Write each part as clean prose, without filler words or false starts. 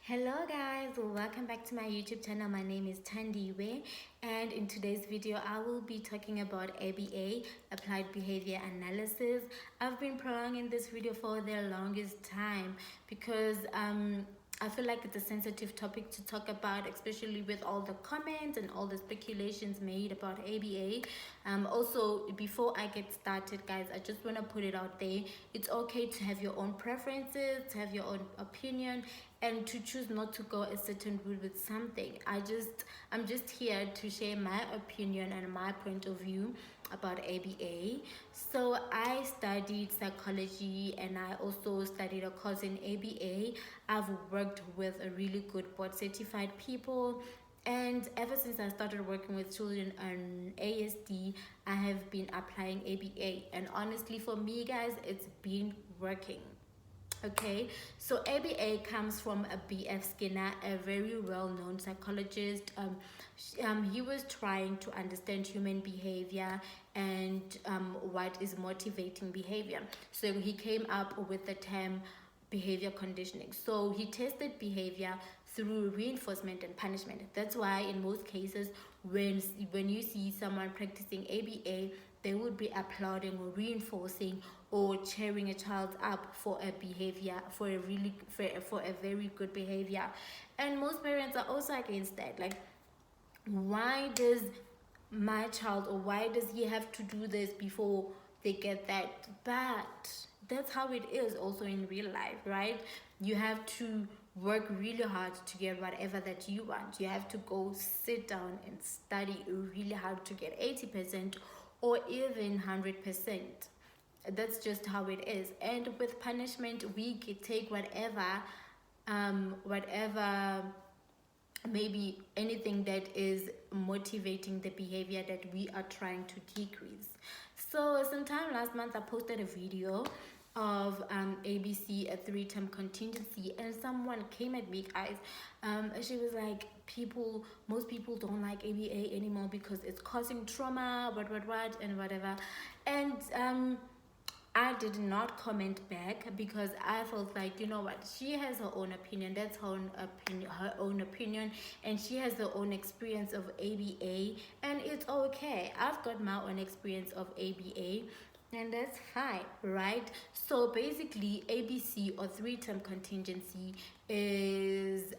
Hello guys, welcome back to my YouTube channel. My name is Tandiwe, and in today's video I will be talking about ABA, Applied Behavior Analysis. I've been prolonging this video for the longest time because I feel like it's a sensitive topic to talk about, especially with all the comments and all the speculations made about ABA. Also, before I get started, guys, I just want to put it out there. It's okay to have your own preferences, to have your own opinion, and to choose not to go a certain route with something. I'm just here to share my opinion and my point of view about ABA. So I studied psychology and I also studied a course in ABA. I've worked with a really good board certified people, and ever since I started working with children on ASD, I have been applying ABA, and honestly for me guys, it's been working. Okay, so ABA comes from a B.F. Skinner, a very well-known psychologist. He was trying to understand human behavior and what is motivating behavior. So he came up with the term behavior conditioning. So he tested behavior through reinforcement and punishment. That's why in most cases when you see someone practicing ABA, they would be applauding or reinforcing or cheering a child up for a behavior, for a very good behavior. And most parents are also against that. Like, why does my child, or why does he have to do this before they get that? But that's how it is also in real life, right? You have to work really hard to get whatever that you want. You have to go sit down and study really hard to get 80% or even 100%. That's just how it is. And with punishment, we take whatever maybe anything that is motivating the behavior that we are trying to decrease. So sometime last month I posted a video of ABC, a 3-term contingency, and someone came at me, guys. She was like, most people don't like ABA anymore because it's causing trauma, what and whatever. And I did not comment back because I felt like, you know what, she has her own opinion. That's her own opinion, and she has her own experience of ABA, and it's okay. I've got my own experience of ABA, and that's fine, right? So basically, ABC, or 3-term contingency, is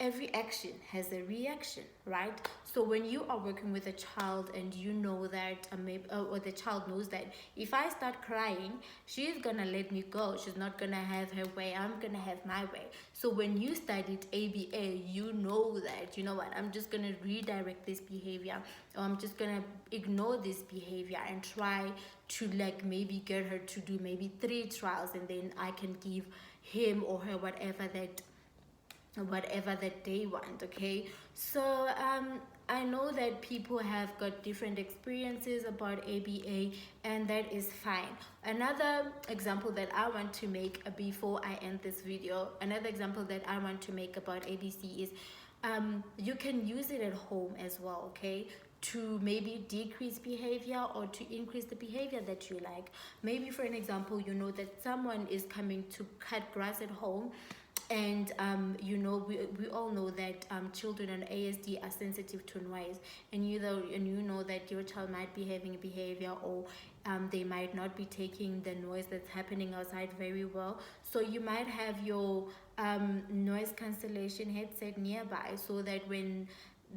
every action has a reaction, right? So when you are working with a child and you know that or the child knows that if I start crying, she's gonna let me go, she's not gonna have her way, I'm gonna have my way. So when you studied ABA, you know that, you know what, I'm just gonna redirect this behavior, or I'm just gonna ignore this behavior and try to, like, maybe get her to do maybe 3 trials, and then I can give him or her whatever that they want. Okay, so I know that people have got different experiences about ABA, and that is fine. Another example that I want to make before I end this video, another example that I want to make about ABC is you can use it at home as well, okay, to maybe decrease behavior or to increase the behavior that you like. Maybe for an example, you know that someone is coming to cut grass at home, and you know, we all know that children on ASD are sensitive to noise, and you know that your child might be having a behavior, or they might not be taking the noise that's happening outside very well. So you might have your noise cancellation headset nearby, so that when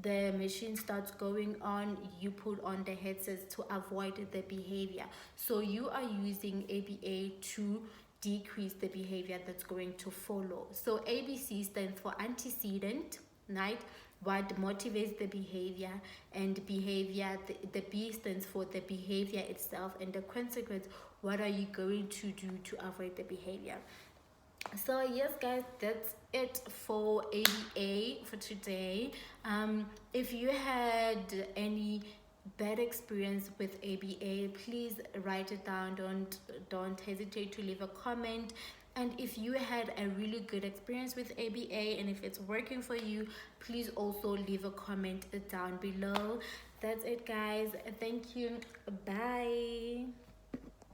the machine starts going on, you put on the headsets to avoid the behavior. So you are using ABA to decrease the behavior that's going to follow. So ABC stands for antecedent, right? What motivates the behavior, and behavior, the B stands for the behavior itself, and the consequence, what are you going to do to avoid the behavior. So yes guys, that's it for ABA for today. If you had any bad experience with ABA, please write it down. Don't hesitate to leave a comment. And if you had a really good experience with ABA, and if it's working for you, please also leave a comment down below. That's it guys, thank you, bye.